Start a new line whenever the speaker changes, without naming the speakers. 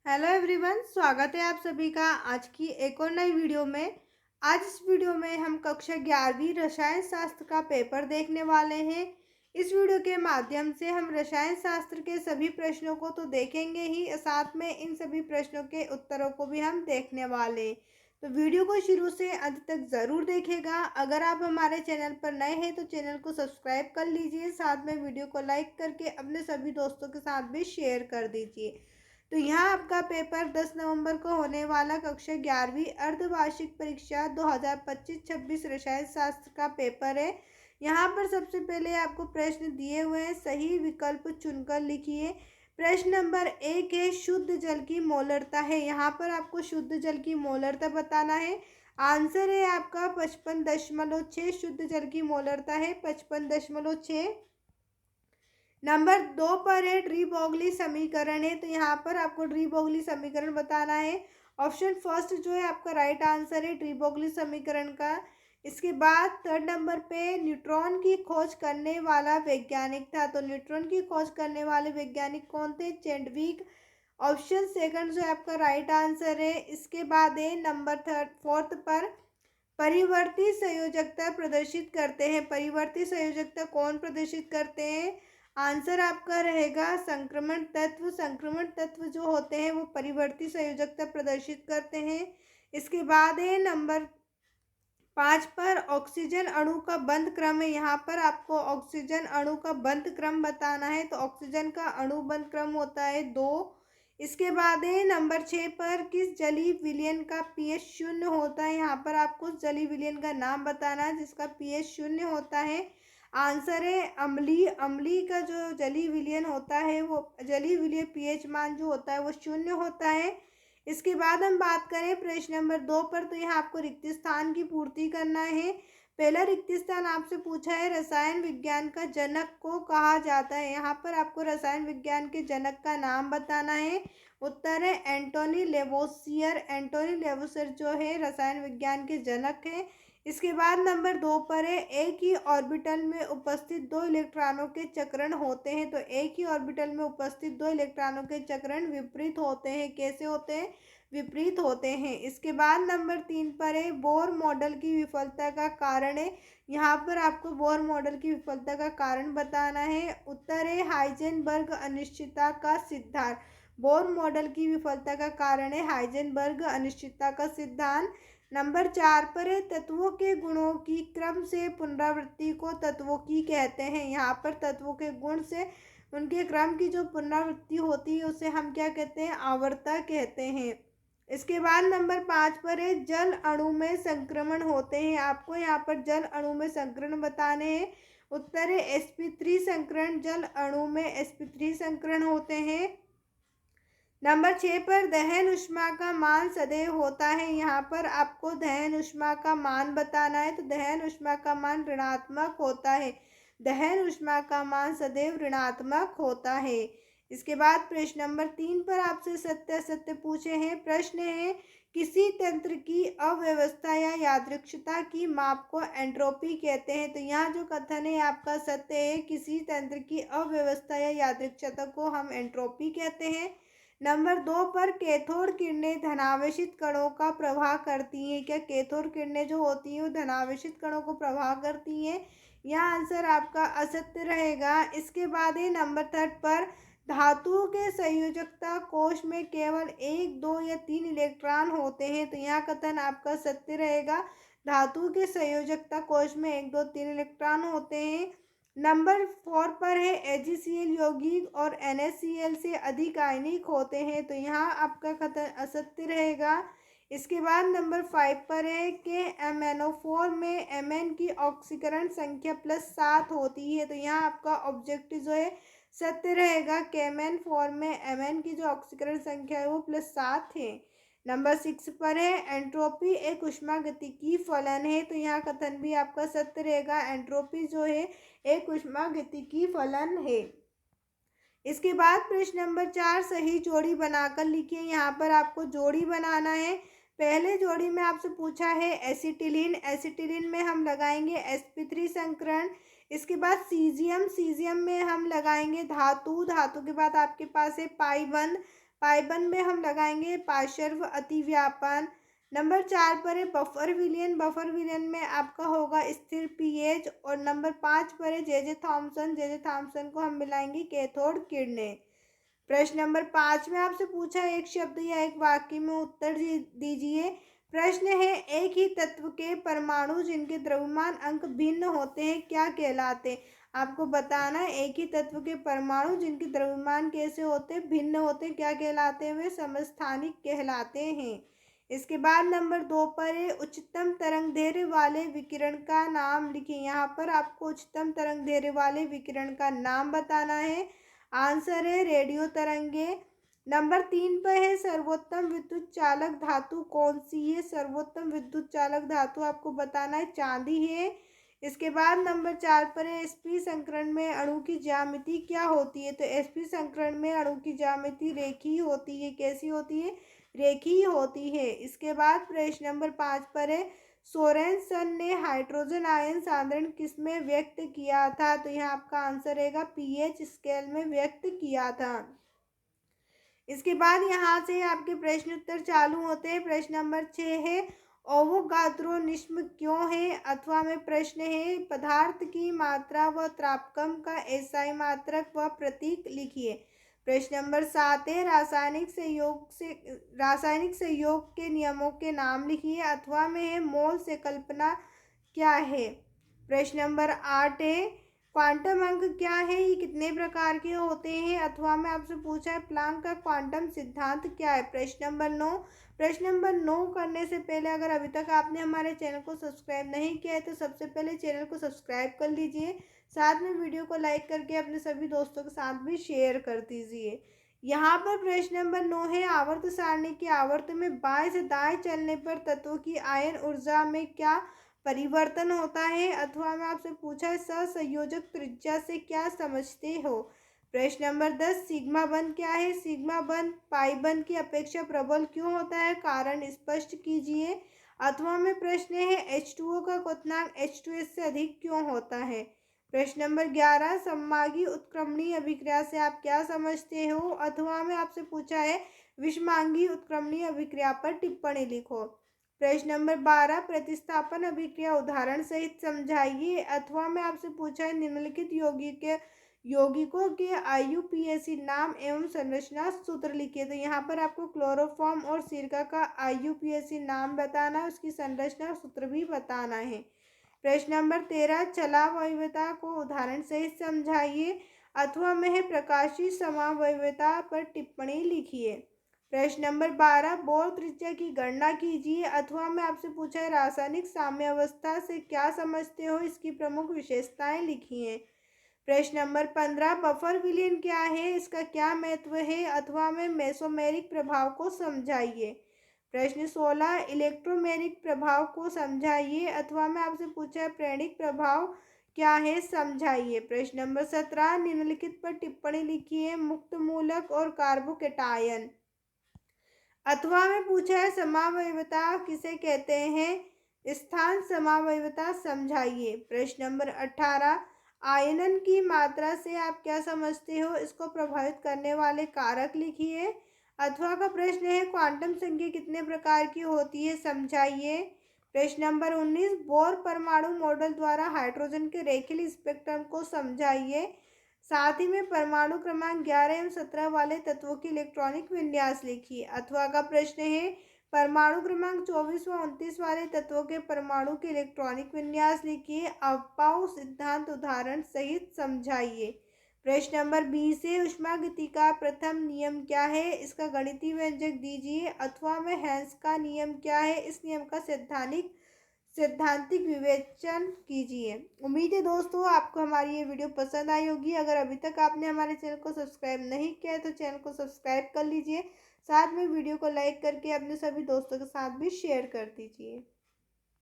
Hello everyone, स्वागत है आप सभी का आज की एक और नई वीडियो में। आज इस वीडियो में हम कक्षा 11वीं रसायन शास्त्र का पेपर देखने वाले हैं। इस वीडियो के माध्यम से हम रसायन शास्त्र के सभी प्रश्नों को तो देखेंगे ही, साथ में इन सभी प्रश्नों के उत्तरों को भी हम देखने वाले हैं। तो वीडियो को शुरू से अंत तक ज़रूर देखिएगा। अगर आप हमारे चैनल पर नए हैं तो चैनल को सब्सक्राइब कर लीजिए, साथ में वीडियो को लाइक करके अपने सभी दोस्तों के साथ भी शेयर कर दीजिए। तो यहाँ आपका पेपर 10 नवंबर को होने वाला कक्षा 11वीं अर्धवार्षिक परीक्षा 2025-26 रसायन शास्त्र का पेपर है। यहाँ पर सबसे पहले आपको प्रश्न दिए हुए हैं, सही विकल्प चुनकर लिखिए। प्रश्न नंबर 1 है, शुद्ध जल की मोलरता है। यहाँ पर आपको शुद्ध जल की मोलरता बताना है। आंसर है आपका 55.6। शुद्ध जल की मोलरता है 55.6। नंबर 2 पर है डी ब्रोगली समीकरण है, तो यहाँ पर आपको डी ब्रोगली समीकरण बताना है। ऑप्शन फर्स्ट जो है आपका राइट आंसर है डी ब्रोगली समीकरण का। इसके बाद थर्ड नंबर पे न्यूट्रॉन की खोज करने वाला वैज्ञानिक था, तो न्यूट्रॉन की खोज करने वाले वैज्ञानिक कौन थे? चैडविक। ऑप्शन सेकंड जो है आपका राइट आंसर है। इसके बाद है नंबर फोर्थ पर परिवर्ती संयोजकता प्रदर्शित करते हैं। परिवर्ती संयोजकता कौन प्रदर्शित करते हैं? आंसर आपका रहेगा संक्रमण तत्व। संक्रमण तत्व जो होते हैं वो परिवर्ती संयोजकता प्रदर्शित करते हैं। इसके बाद है नंबर 5 पर ऑक्सीजन अणु का बंध क्रम है। यहाँ पर आपको ऑक्सीजन अणु का बंध क्रम बताना है, तो ऑक्सीजन का अणु बंध क्रम होता है 2। इसके बाद है नंबर 6 पर किस जलीय विलयन का पीएच 0 होता है। यहाँ पर आपको जलीय विलयन का नाम बताना है जिसका पीएच 0 होता है। आंसर है अम्लीय। अम्लीय का जो जलीय विलयन होता है वो जलीय विलय पीएच मान जो होता है वो 0 होता है। इसके बाद हम बात करें प्रश्न नंबर 2 पर, तो यहाँ आपको रिक्त स्थान की पूर्ति करना है। पहला रिक्त स्थान आपसे पूछा है रसायन विज्ञान का जनक को कहा जाता है। यहाँ पर आपको रसायन विज्ञान के जनक का नाम बताना है। उत्तर है एंटोनी लेवोसियर। एंटोनी लेवोसियर जो है रसायन विज्ञान के जनक है। इसके बाद नंबर 2 पर है एक ही ऑर्बिटल में उपस्थित 2 इलेक्ट्रॉनों के चक्रण होते हैं, तो एक ही ऑर्बिटल में उपस्थित 2 इलेक्ट्रॉनों के चक्रण विपरीत होते हैं। कैसे होते हैं? विपरीत होते हैं। इसके बाद नंबर 3 पर है बोर मॉडल की विफलता का कारण है। यहाँ पर आपको बोर मॉडल की विफलता का कारण बताना है। उत्तर है हाइजेनबर्ग अनिश्चितता का सिद्धांत। बोर मॉडल की विफलता का कारण है हाइजेनबर्ग अनिश्चितता का सिद्धांत। नंबर 4 पर है तत्वों के गुणों की क्रम से पुनरावृत्ति को तत्वों की कहते हैं। यहाँ पर तत्वों के गुण से उनके क्रम की जो पुनरावृत्ति होती है उसे हम क्या कहते हैं? आवर्तता कहते हैं। इसके बाद नंबर 5 पर है जल अणु में संक्रमण होते हैं। आपको यहाँ पर जल अणु में संक्रमण बताने हैं। उत्तर है sp3 संकरण। जल अणु में sp3 संकरण होते हैं। नंबर 6 पर दहन ऊष्मा का मान सदैव होता है। यहाँ पर आपको दहन ऊष्मा का मान बताना है, तो दहन ऊष्मा का मान ऋणात्मक होता है। दहन ऊष्मा का मान सदैव ऋणात्मक होता है। इसके बाद प्रश्न नंबर 3 पर आपसे सत्य असत्य पूछे हैं। प्रश्न है किसी तंत्र की अव्यवस्था या यादृच्छिकता की माप को एंट्रोपी कहते हैं, तो यहाँ जो कथन है आपका सत्य है। किसी तंत्र की अव्यवस्था या यादृच्छिकता को हम एंट्रोपी कहते हैं। नंबर 2 पर कैथोड किरणें धनावेशित कणों का प्रवाह करती हैं। क्या कैथोड किरणें जो होती हैं वो धनावेशित कणों को प्रवाह करती हैं? यह आंसर आपका असत्य रहेगा। इसके बाद है नंबर 3 पर धातु के संयोजकता कोश में केवल 1, 2 या 3 इलेक्ट्रॉन होते हैं, तो यहाँ कथन आपका सत्य रहेगा। धातु के संयोजकता कोश में 1, 2, 3 इलेक्ट्रॉन होते हैं। नंबर 4 पर है AgCl यौगिक और NaCl से अधिक आयनिक होते हैं, तो यहाँ आपका कथन असत्य रहेगा। इसके बाद नंबर 5 पर है कि MnO4 में Mn की ऑक्सीकरण संख्या +7 होती है, तो यहाँ आपका ऑब्जेक्टिव जो है सत्य रहेगा। KMnO4 में Mn की जो ऑक्सीकरण संख्या है वो +7 है। नंबर 6 पर है एंट्रोपी एक ऊष्मागतिकी फलन है, तो यहाँ कथन भी आपका सत्य रहेगा। एंट्रोपी जो है एक ऊष्मागतिकी फलन है। इसके बाद प्रश्न नंबर 4 सही जोड़ी बनाकर लिखिए। यहाँ पर आपको जोड़ी बनाना है। पहले जोड़ी में आपसे पूछा है एसिटिलीन। एसिटिलीन में हम लगाएंगे sp3 संकरण। इसके बाद सीजियम। सीजियम में हम लगाएंगे धातु। धातु के बाद आपके पास है पाई बंध। पाइबंद में हम लगाएंगे पार्श्व अतिव्यापन। नंबर 4 पर है बफर विलयन। बफर विलयन में आपका होगा स्थिर पीएच। और नंबर 5 पर है जे जे थॉम्सन को हम मिलाएंगे कैथोड किरणें। प्रश्न नंबर 5 में आपसे पूछा एक शब्द या एक वाक्य में उत्तर दीजिए। प्रश्न है एक ही तत्व के परमाणु जिनके द्रव्यमान अंक भिन्न होते हैं क्या कहलाते। आपको बताना है एक ही तत्व के परमाणु जिनके द्रव्यमान कैसे होते भिन्न होते क्या कहलाते हैं, वे समस्थानिक कहलाते हैं। इसके बाद नंबर 2 पर है उच्चतम तरंग दैर्ध्य वाले विकिरण का नाम लिखिए। यहाँ पर आपको उच्चतम तरंग दैर्ध्य वाले विकिरण का नाम बताना है। आंसर है रेडियो तरंगे। नंबर 3 पर है सर्वोत्तम विद्युत चालक धातु कौन सी है। सर्वोत्तम विद्युत चालक धातु आपको बताना है चांदी है। इसके बाद नंबर 4 पर है sp संकरण में अणु की ज्यामिति क्या होती है। तो sp संकरण में अणु की ज्यामिति रेखीय होती है। कैसी होती है, रेखीय होती है। इसके बाद प्रश्न नंबर 5 पर है सोरेनसन ने हाइड्रोजन आयन सांद्रण किस में व्यक्त किया था। तो यहाँ आपका आंसर रहेगा पीएच स्केल में व्यक्त किया था। इसके बाद यहाँ से आपके प्रश्न उत्तर चालू होते हैं। प्रश्न नंबर 6 है अवोगाद्रो निस्म क्यों है। अथवा में प्रश्न है पदार्थ की मात्रा व त्रापकम का एसआई मात्रक व प्रतीक लिखिए। प्रश्न नंबर 7 है रासायनिक संयोग के नियमों के नाम लिखिए। अथवा में है मोल से कल्पना क्या है। प्रश्न नंबर 8 है क्वांटम अंक क्या है, ये कितने प्रकार के होते हैं। अथवा में आपसे पूछा है प्लांक का क्वांटम सिद्धांत क्या है। प्रश्न नंबर 9 करने से पहले अगर अभी तक आपने हमारे चैनल को सब्सक्राइब नहीं किया है तो सबसे पहले चैनल को सब्सक्राइब कर लीजिए। साथ में वीडियो को लाइक करके अपने सभी दोस्तों के साथ भी शेयर कर दीजिए। यहाँ पर प्रश्न नंबर 9 है आवर्त सारणी की आवर्त में बाएं से दाएं चलने पर तत्वों की आयन ऊर्जा में क्या परिवर्तन होता है। अथवा में आपसे पूछा है सहसंयोजक त्रिज्या से क्या समझते हो। प्रश्न नंबर 10 सिग्मा बंध क्या है। सिग्मा बंध पाई बंध की अपेक्षा प्रबल क्यों होता है, कारण स्पष्ट कीजिए। अथवा में प्रश्न है H2O का क्वथनांक H2S से अधिक क्यों होता है। प्रश्न नंबर 11 सममागी उत्क्रमणीय अभिक्रिया से आप क्या समझते हो। अथवा में आपसे पूछा है विषमांगी उत्क्रमणीय अभिक्रिया पर टिप्पणी लिखो। प्रश्न नंबर 12 प्रतिस्थापन अभिक्रिया उदाहरण सहित समझाइए। अथवा में आपसे पूछा है निम्नलिखित यौगिकों के IUPAC नाम एवं संरचना सूत्र लिखिए। तो यहाँ पर आपको क्लोरोफॉर्म और सिरका का IUPAC नाम बताना है, उसकी संरचना सूत्र भी बताना है। प्रश्न नंबर 13 चलावयवता को उदाहरण सहित समझाइए। अथवा में है प्रकाशीय समावयवता पर टिप्पणी लिखिए। प्रश्न नंबर 12 बोर त्रिज्या की गणना कीजिए। अथवा में आपसे पूछा है रासायनिक साम्यावस्था से क्या समझते हो, इसकी प्रमुख विशेषताएं लिखिए। प्रश्न नंबर 15 बफर विलयन क्या है, इसका क्या महत्व है। अथवा में मेसोमेरिक प्रभाव को समझाइए। प्रश्न 16 इलेक्ट्रोमेरिक प्रभाव को समझाइए। अथवा में आपसे पूछा है प्रेरणिक प्रभाव क्या है, समझाइए। प्रश्न नंबर 17 निम्नलिखित पर टिप्पणी लिखिए मुक्त मूलक और कार्बोकेटायन। अथवा में पूछा है समावयवता किसे कहते हैं, स्थान समावयवता समझाइए। प्रश्न नंबर 18 आयनन की मात्रा से आप क्या समझते हो, इसको प्रभावित करने वाले कारक लिखिए। अथवा का प्रश्न है क्वांटम संख्या कितने प्रकार की होती है, समझाइए। प्रश्न नंबर 19 बोर परमाणु मॉडल द्वारा हाइड्रोजन के रेखीय स्पेक्ट्रम को समझाइए। साथ ही में परमाणु क्रमांक 11 एवं 17 वाले तत्वों की इलेक्ट्रॉनिक विन्यास लिखिए। अथवा का प्रश्न है परमाणु क्रमांक 24 व 29 वाले तत्वों के परमाणु के इलेक्ट्रॉनिक विन्यास लिखिए। अवपाव सिद्धांत उदाहरण सहित समझाइए। प्रश्न नंबर 20 है ऊष्मागति का प्रथम नियम क्या है, इसका गणितीय व्यंजक दीजिए। अथवा में हेंस का नियम क्या है, इस नियम का सैद्धांतिक विवेचन कीजिए। उम्मीद है दोस्तों आपको हमारी ये वीडियो पसंद आई होगी। अगर अभी तक आपने हमारे चैनल को सब्सक्राइब नहीं किया है तो चैनल को सब्सक्राइब कर लीजिए। साथ में वीडियो को लाइक करके अपने सभी दोस्तों के साथ भी शेयर कर दीजिए।